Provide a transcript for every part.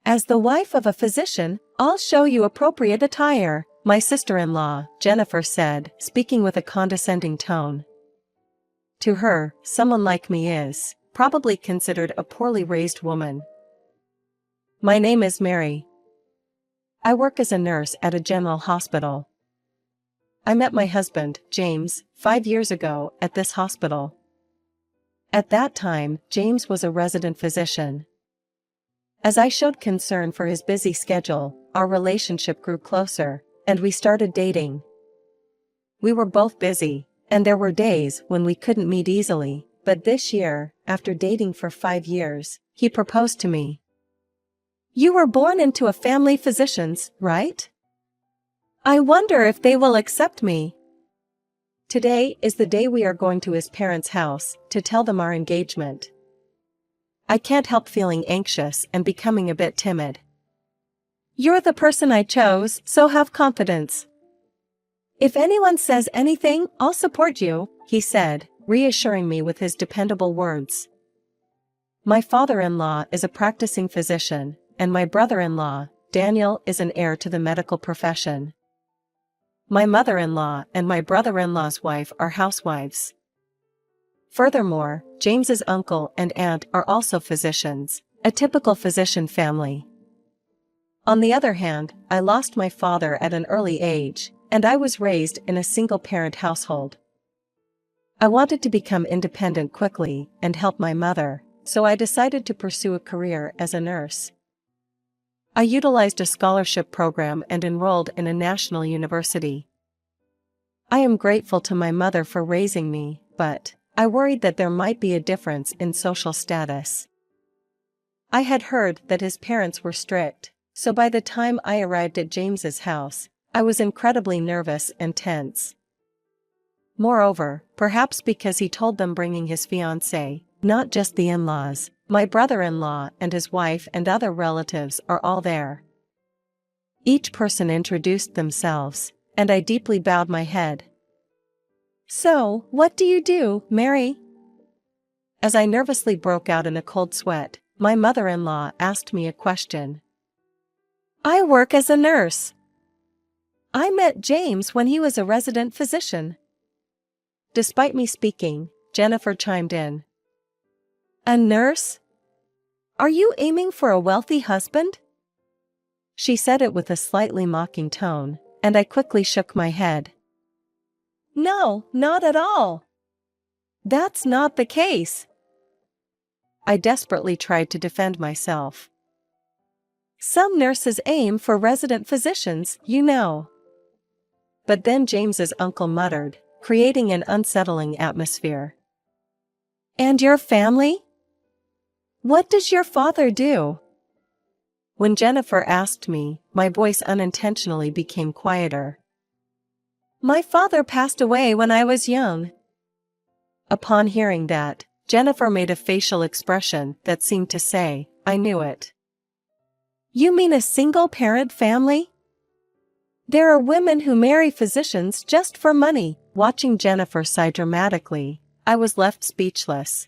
As the wife of a physician, I'll show you appropriate attire, my sister-in-law, Jennifer said, speaking with a condescending tone. To her, someone like me is probably considered a poorly raised woman. My name is Mary. I work as a nurse at a general hospital. I met my husband, James, 5 years ago at this hospital. At that time, James was a resident physician. As I showed concern for his busy schedule, our relationship grew closer, and we started dating. We were both busy, and there were days when we couldn't meet easily, but this year, after dating for 5 years, he proposed to me. You were born into a family of physicians, right? I wonder if they will accept me. Today is the day we are going to his parents' house to tell them our engagement. I can't help feeling anxious and becoming a bit timid. You're the person I chose, so have confidence. If anyone says anything, I'll support you, he said, reassuring me with his dependable words. My father-in-law is a practicing physician, and my brother-in-law, Daniel, is an heir to the medical profession. My mother-in-law and my brother-in-law's wife are housewives. Furthermore, James's uncle and aunt are also physicians, a typical physician family. On the other hand, I lost my father at an early age, and I was raised in a single-parent household. I wanted to become independent quickly and help my mother, so I decided to pursue a career as a nurse. I utilized a scholarship program and enrolled in a national university. I am grateful to my mother for raising me, but I worried that there might be a difference in social status. I had heard that his parents were strict, so by the time I arrived at James's house, I was incredibly nervous and tense. Moreover, perhaps because he told them bringing his fiancée, not just the in-laws, my brother-in-law and his wife and other relatives are all there. Each person introduced themselves, and I deeply bowed my head. So, what do you do, Mary? As I nervously broke out in a cold sweat, my mother-in-law asked me a question. I work as a nurse. I met James when he was a resident physician. Despite me speaking, Jennifer chimed in. A nurse? Are you aiming for a wealthy husband? She said it with a slightly mocking tone, and I quickly shook my head. No, not at all. That's not the case. I desperately tried to defend myself. Some nurses aim for resident physicians, you know. But then James's uncle muttered, creating an unsettling atmosphere. And your family? What does your father do? When Jennifer asked me, my voice unintentionally became quieter. My father passed away when I was young. Upon hearing that, Jennifer made a facial expression that seemed to say, I knew it. You mean a single-parent family? There are women who marry physicians just for money. Watching Jennifer sigh dramatically, I was left speechless.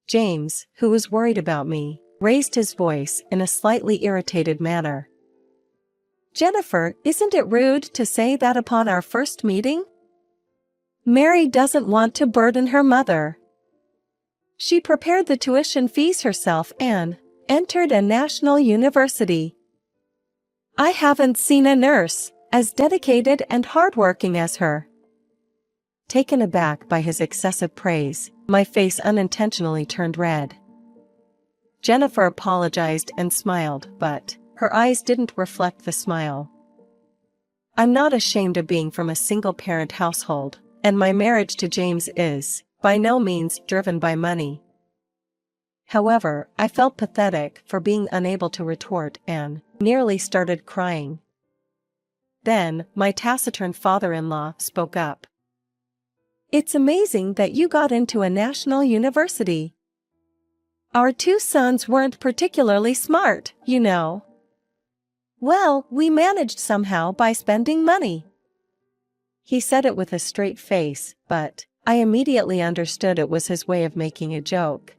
James, who was worried about me, raised his voice in a slightly irritated manner. Jennifer, isn't it rude to say that upon our first meeting? Mary doesn't want to burden her mother. She prepared the tuition fees herself and entered a national university. I haven't seen a nurse as dedicated and hardworking as her. Taken aback by his excessive praise, my face unintentionally turned red. Jennifer apologized and smiled, but her eyes didn't reflect the smile. I'm not ashamed of being from a single-parent household, and my marriage to James is, by no means, driven by money. However, I felt pathetic for being unable to retort and nearly started crying. Then, my taciturn father-in-law spoke up. It's amazing that you got into a national university. Our 2 sons weren't particularly smart, you know. Well, we managed somehow by spending money. He said it with a straight face, but I immediately understood it was his way of making a joke.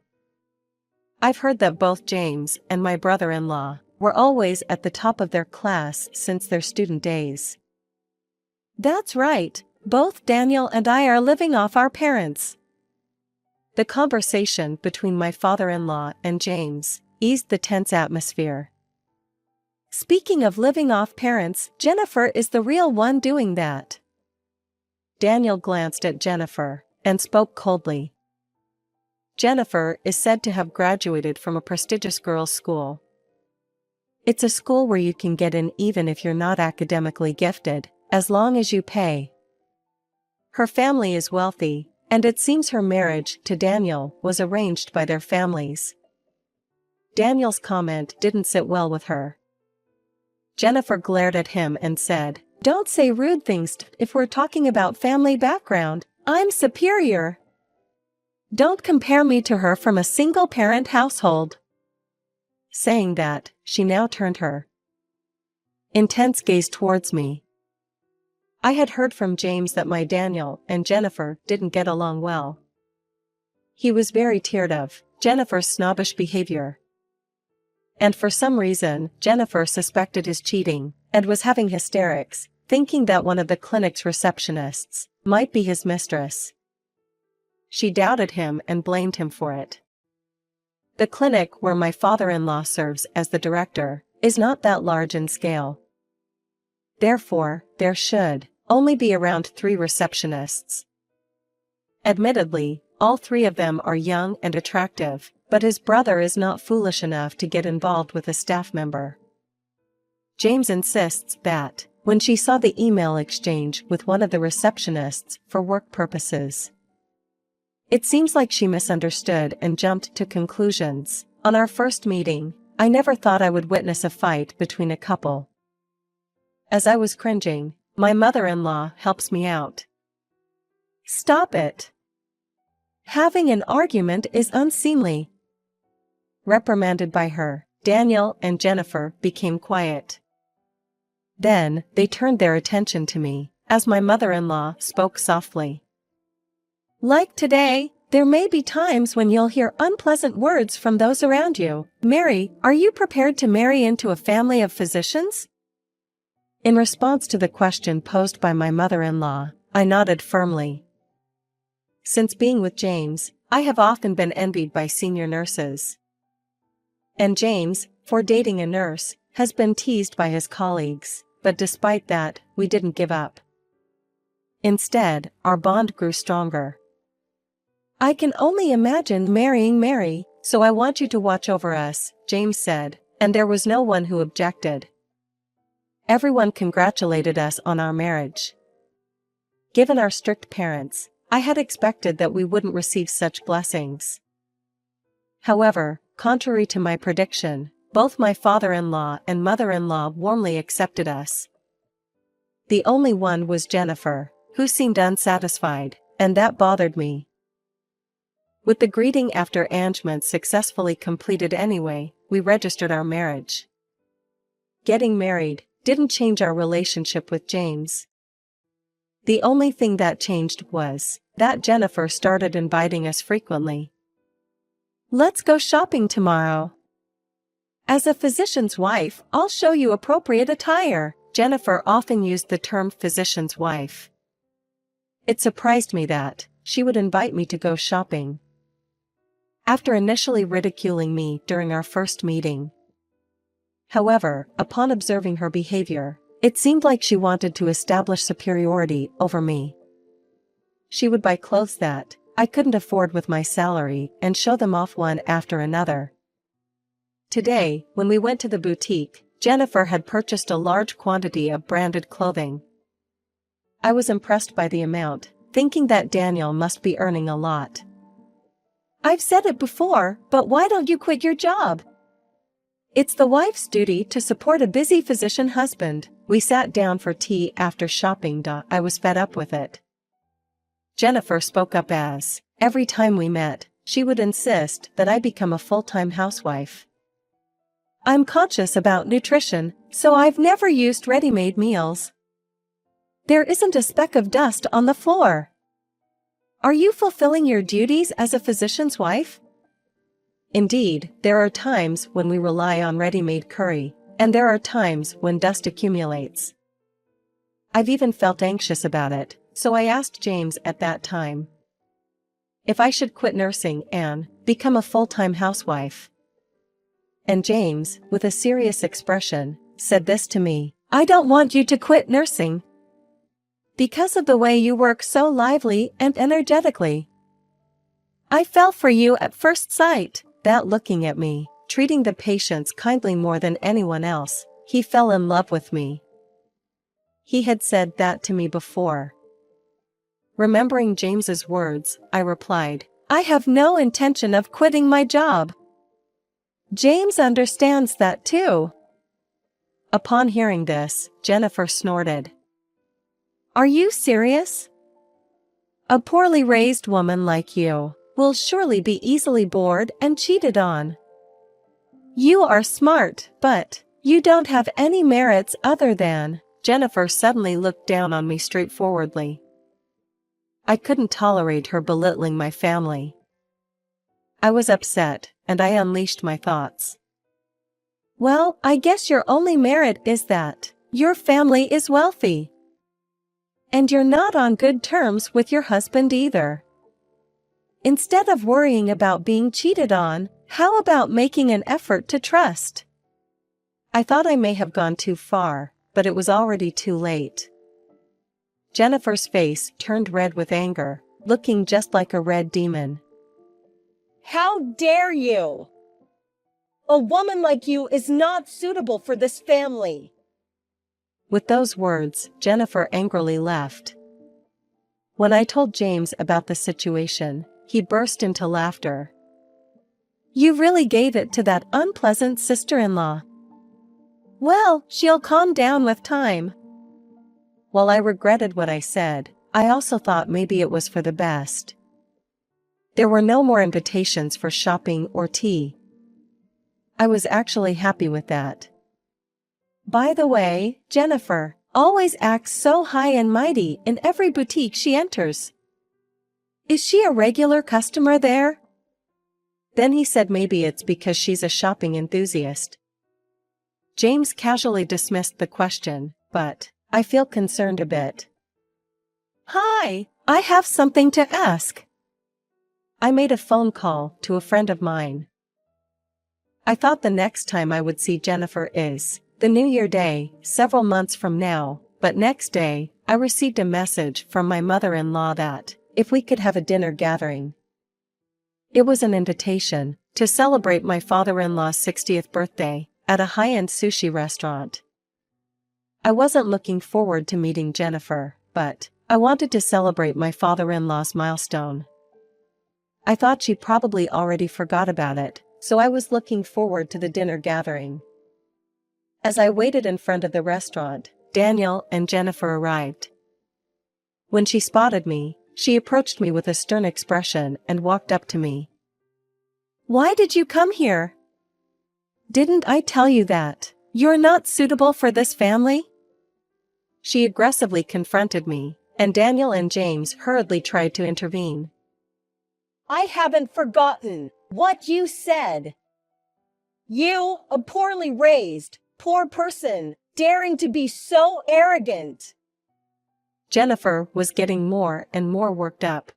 I've heard that both James and my brother-in-law were always at the top of their class since their student days. That's right, both Daniel and I are living off our parents. The conversation between my father-in-law and James eased the tense atmosphere. Speaking of living off parents, Jennifer is the real one doing that. Daniel glanced at Jennifer and spoke coldly. Jennifer is said to have graduated from a prestigious girls' school. It's a school where you can get in even if you're not academically gifted, as long as you pay. Her family is wealthy, and it seems her marriage to Daniel was arranged by their families. Daniel's comment didn't sit well with her. Jennifer glared at him and said, "Don't say rude things if we're talking about family background. I'm superior. Don't compare me to her from a single-parent household." Saying that, she now turned her intense gaze towards me. I had heard from James that my Daniel and Jennifer didn't get along well. He was very tired of Jennifer's snobbish behavior. And for some reason, Jennifer suspected his cheating and was having hysterics, thinking that one of the clinic's receptionists might be his mistress. She doubted him and blamed him for it. The clinic where my father-in-law serves as the director is not that large in scale. Therefore, there should only be around 3 receptionists. Admittedly, all 3 of them are young and attractive, but his brother is not foolish enough to get involved with a staff member. James insists that, when she saw the email exchange with one of the receptionists for work purposes, it seems like she misunderstood and jumped to conclusions. On our first meeting, I never thought I would witness a fight between a couple. As I was cringing, my mother-in-law helps me out. "Stop it. Having an argument is unseemly." Reprimanded by her, Daniel and Jennifer became quiet. Then, they turned their attention to me, as my mother-in-law spoke softly. "Like today, there may be times when you'll hear unpleasant words from those around you. Mary, are you prepared to marry into a family of physicians?" In response to the question posed by my mother-in-law, I nodded firmly. Since being with James, I have often been envied by senior nurses. And James, for dating a nurse, has been teased by his colleagues, but despite that, we didn't give up. Instead, our bond grew stronger. "I can only imagine marrying Mary, so I want you to watch over us," James said, and there was no one who objected. Everyone congratulated us on our marriage. Given our strict parents, I had expected that we wouldn't receive such blessings. However, contrary to my prediction, both my father-in-law and mother-in-law warmly accepted us. The only one was Jennifer, who seemed unsatisfied, and that bothered me. With the greeting after engagement successfully completed anyway, we registered our marriage. Getting married didn't change our relationship with James. The only thing that changed was that Jennifer started inviting us frequently. "Let's go shopping tomorrow. As a physician's wife, I'll show you appropriate attire." Jennifer often used the term physician's wife. It surprised me that she would invite me to go shopping. After initially ridiculing me during our first meeting. However, upon observing her behavior, it seemed like she wanted to establish superiority over me. She would buy clothes that I couldn't afford with my salary and show them off one after another. Today, when we went to the boutique, Jennifer had purchased a large quantity of branded clothing. I was impressed by the amount, thinking that Daniel must be earning a lot. "I've said it before, but why don't you quit your job? It's the wife's duty to support a busy physician husband." We sat down for tea after shopping. I was fed up with it. Jennifer spoke up as, every time we met, she would insist that I become a full-time housewife. "I'm conscious about nutrition, so I've never used ready-made meals. There isn't a speck of dust on the floor. Are you fulfilling your duties as a physician's wife?" Indeed, there are times when we rely on ready-made curry, and there are times when dust accumulates. I've even felt anxious about it, so I asked James at that time if I should quit nursing and become a full-time housewife. And James, with a serious expression, said this to me: "I don't want you to quit nursing because of the way you work so lively and energetically. I fell for you at first sight." That looking at me, treating the patients kindly more than anyone else, he fell in love with me. He had said that to me before. Remembering James's words, I replied, "I have no intention of quitting my job. James understands that too." Upon hearing this, Jennifer snorted. "Are you serious? A poorly raised woman like you will surely be easily bored and cheated on. You are smart, but you don't have any merits other than—" Jennifer suddenly looked down on me straightforwardly. I couldn't tolerate her belittling my family. I was upset, and I unleashed my thoughts. "Well, I guess your only merit is that your family is wealthy. And you're not on good terms with your husband either. Instead of worrying about being cheated on, how about making an effort to trust?" I thought I may have gone too far, but it was already too late. Jennifer's face turned red with anger, looking just like a red demon. "How dare you! A woman like you is not suitable for this family." With those words, Jennifer angrily left. When I told James about the situation, he burst into laughter. "You really gave it to that unpleasant sister-in-law. Well, she'll calm down with time." While I regretted what I said, I also thought maybe it was for the best. There were no more invitations for shopping or tea. I was actually happy with that. By the way, Jennifer always acts so high and mighty in every boutique she enters. Is she a regular customer there? Then he said maybe it's because she's a shopping enthusiast. James casually dismissed the question, but I feel concerned a bit. "Hi, I have something to ask." I made a phone call to a friend of mine. I thought the next time I would see Jennifer is the New Year day, several months from now, but next day, I received a message from my mother-in-law that if we could have a dinner gathering. It was an invitation to celebrate my father-in-law's 60th birthday at a high-end sushi restaurant. I wasn't looking forward to meeting Jennifer, but I wanted to celebrate my father-in-law's milestone. I thought she probably already forgot about it, so I was looking forward to the dinner gathering. As I waited in front of the restaurant, Daniel and Jennifer arrived. When she spotted me, she approached me with a stern expression and walked up to me. "Why did you come here? Didn't I tell you that you're not suitable for this family?" She aggressively confronted me, and Daniel and James hurriedly tried to intervene. "I haven't forgotten what you said. You, a poorly raised, poor person, daring to be so arrogant." Jennifer was getting more and more worked up.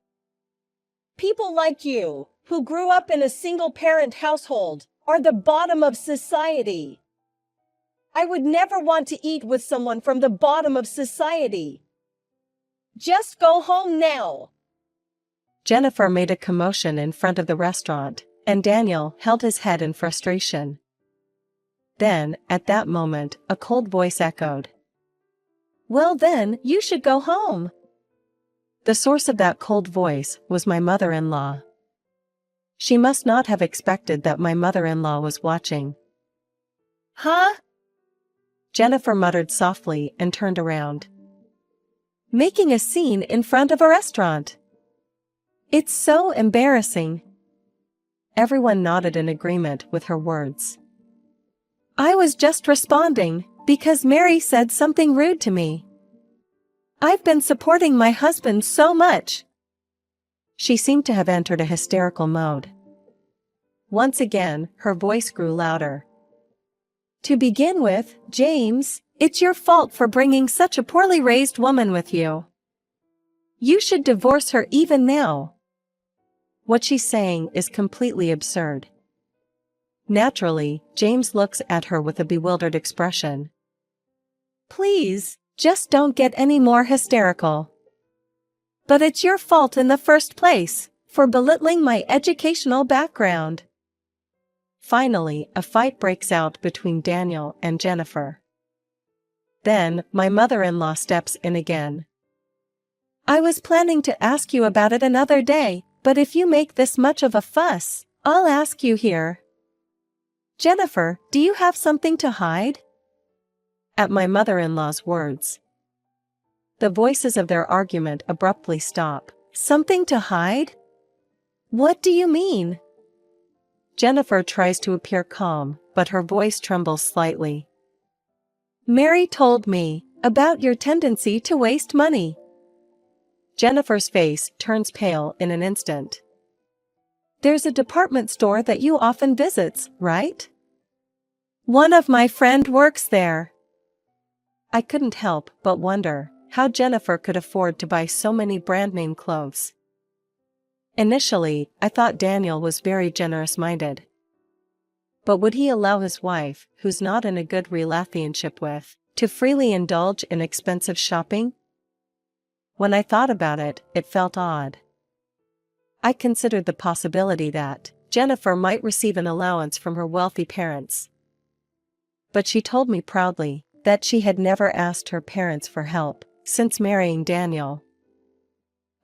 "People like you, who grew up in a single-parent household, are the bottom of society. I would never want to eat with someone from the bottom of society. Just go home now." Jennifer made a commotion in front of the restaurant, and Daniel held his head in frustration. Then, at that moment, a cold voice echoed. "Well then, you should go home." The source of that cold voice was my mother-in-law. She must not have expected that my mother-in-law was watching. "Huh?" Jennifer muttered softly and turned around. "Making a scene in front of a restaurant. It's so embarrassing." Everyone nodded in agreement with her words. "I was just responding because Mary said something rude to me. I've been supporting my husband so much." She seemed to have entered a hysterical mode. Once again, her voice grew louder. To begin with, James, it's your fault for bringing such a poorly raised woman with you. You should divorce her even now. What she's saying is completely absurd. Naturally, James looks at her with a bewildered expression. Please, just don't get any more hysterical. But it's your fault in the first place, for belittling my educational background. Finally, a fight breaks out between Daniel and Jennifer. Then, my mother-in-law steps in again. I was planning to ask you about it another day, but if you make this much of a fuss, I'll ask you here. Jennifer, do you have something to hide? At my mother-in-law's words, the voices of their argument abruptly stop. Something to hide? What do you mean? Jennifer tries to appear calm, but her voice trembles slightly. Mary told me about your tendency to waste money. Jennifer's face turns pale in an instant. There's a department store that you often visits, right? One of my friend works there. I couldn't help but wonder how Jennifer could afford to buy so many brand-name clothes. Initially, I thought Daniel was very generous-minded. But would he allow his wife, who's not in a good relationship with, to freely indulge in expensive shopping? When I thought about it, it felt odd. I considered the possibility that Jennifer might receive an allowance from her wealthy parents. But she told me proudly that she had never asked her parents for help since marrying Daniel.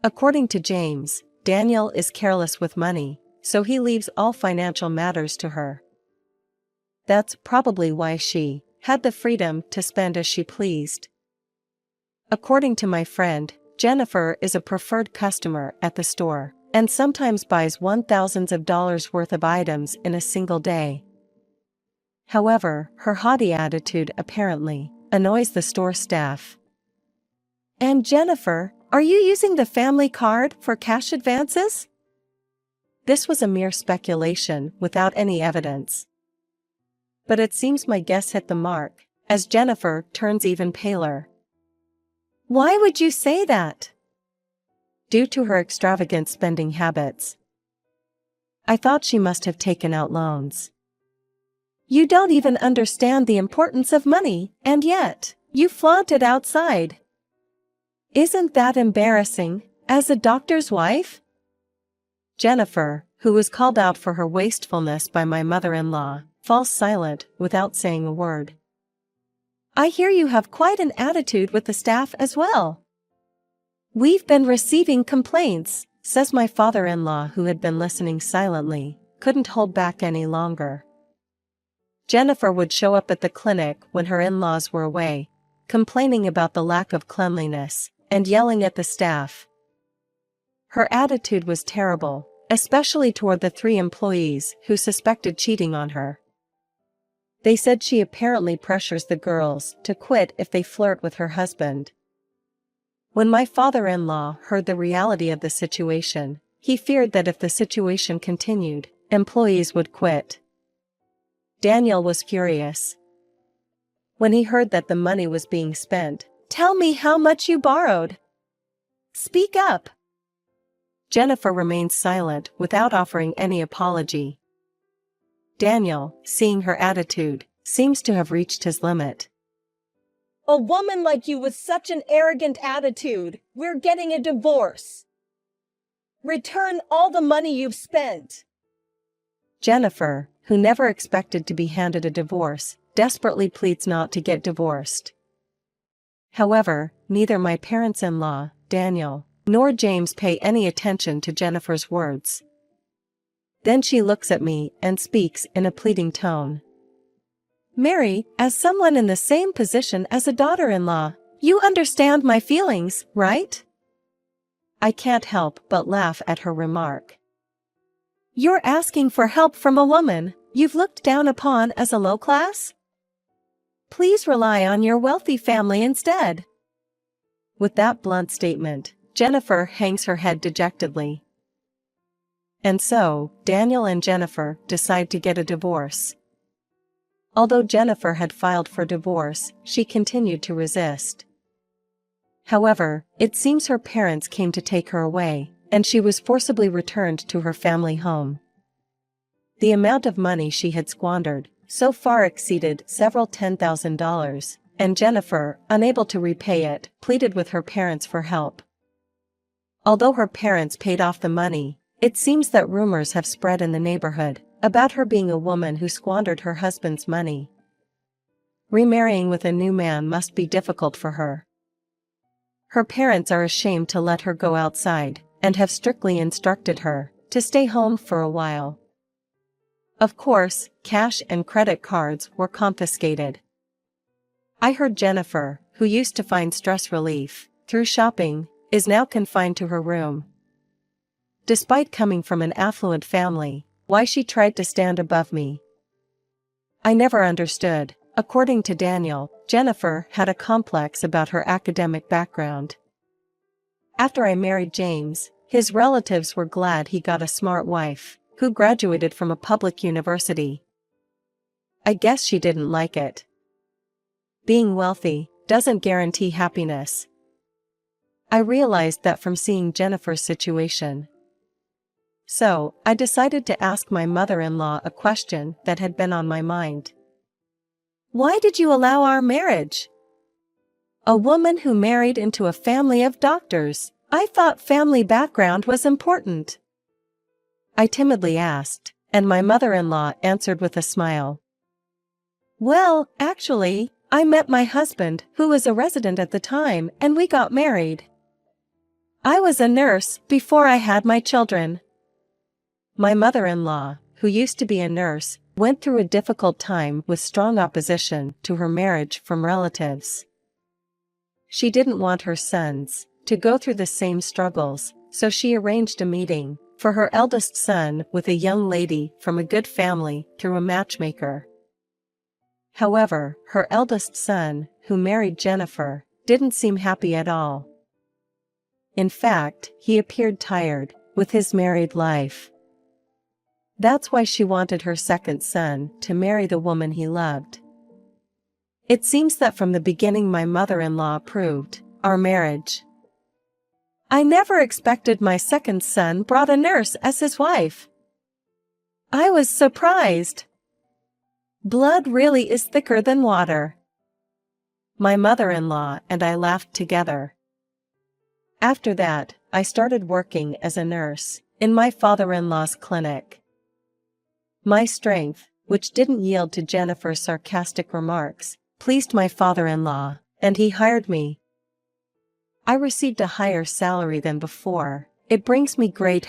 According to James, Daniel is careless with money, so he leaves all financial matters to her. That's probably why she had the freedom to spend as she pleased. According to my friend, Jennifer is a preferred customer at the store, and sometimes buys $1,000s worth of items in a single day. However, her haughty attitude apparently annoys the store staff. And Jennifer, are you using the family card for cash advances? This was a mere speculation without any evidence. But it seems my guess hit the mark, as Jennifer turns even paler. Why would you say that? Due to her extravagant spending habits. I thought she must have taken out loans. You don't even understand the importance of money, and yet, you flaunt it outside. Isn't that embarrassing, as a doctor's wife? Jennifer, who was called out for her wastefulness by my mother-in-law, falls silent without saying a word. I hear you have quite an attitude with the staff as well. We've been receiving complaints, says my father-in-law, who had been listening silently, couldn't hold back any longer. Jennifer would show up at the clinic when her in-laws were away, complaining about the lack of cleanliness, and yelling at the staff. Her attitude was terrible, especially toward the 3 employees who suspected cheating on her. They said she apparently pressures the girls to quit if they flirt with her husband. When my father-in-law heard the reality of the situation, he feared that if the situation continued, employees would quit. Daniel was furious. When he heard that the money was being spent, tell me how much you borrowed. Speak up. Jennifer remained silent without offering any apology. Daniel, seeing her attitude, seems to have reached his limit. A woman like you with such an arrogant attitude, we're getting a divorce. Return all the money you've spent. Jennifer, who never expected to be handed a divorce, desperately pleads not to get divorced. However, neither my parents-in-law, Daniel, nor James pay any attention to Jennifer's words. Then she looks at me and speaks in a pleading tone. Mary, as someone in the same position as a daughter-in-law, you understand my feelings, right? I can't help but laugh at her remark. You're asking for help from a woman you've looked down upon as a low class? Please rely on your wealthy family instead. With that blunt statement, Jennifer hangs her head dejectedly. And so, Daniel and Jennifer decide to get a divorce. Although Jennifer had filed for divorce, she continued to resist. However, it seems her parents came to take her away, and she was forcibly returned to her family home. The amount of money she had squandered so far exceeded several $10,000, and Jennifer, unable to repay it, pleaded with her parents for help. Although her parents paid off the money, it seems that rumors have spread in the neighborhood about her being a woman who squandered her husband's money. Remarrying with a new man must be difficult for her. Her parents are ashamed to let her go outside, and have strictly instructed her to stay home for a while. Of course, cash and credit cards were confiscated. I heard Jennifer, who used to find stress relief through shopping, is now confined to her room. Despite coming from an affluent family, why she tried to stand above me, I never understood. According to Daniel, Jennifer had a complex about her academic background. After I married James, his relatives were glad he got a smart wife, who graduated from a public university. I guess she didn't like it. Being wealthy doesn't guarantee happiness. I realized that from seeing Jennifer's situation. So, I decided to ask my mother-in-law a question that had been on my mind. Why did you allow our marriage? A woman who married into a family of doctors. I thought family background was important. I timidly asked, and my mother-in-law answered with a smile. Well, actually, I met my husband, who was a resident at the time, and we got married. I was a nurse before I had my children. My mother-in-law, who used to be a nurse, went through a difficult time with strong opposition to her marriage from relatives. She didn't want her sons to go through the same struggles, so she arranged a meeting for her eldest son with a young lady from a good family through a matchmaker. However, her eldest son, who married Jennifer, didn't seem happy at all. In fact, he appeared tired with his married life. That's why she wanted her second son to marry the woman he loved. It seems that from the beginning my mother-in-law approved our marriage. I never expected my second son brought a nurse as his wife. I was surprised. Blood really is thicker than water. My mother-in-law and I laughed together. After that, I started working as a nurse in my father-in-law's clinic. My strength, which didn't yield to Jennifer's sarcastic remarks, pleased my father-in-law, and he hired me. I received a higher salary than before. It brings me great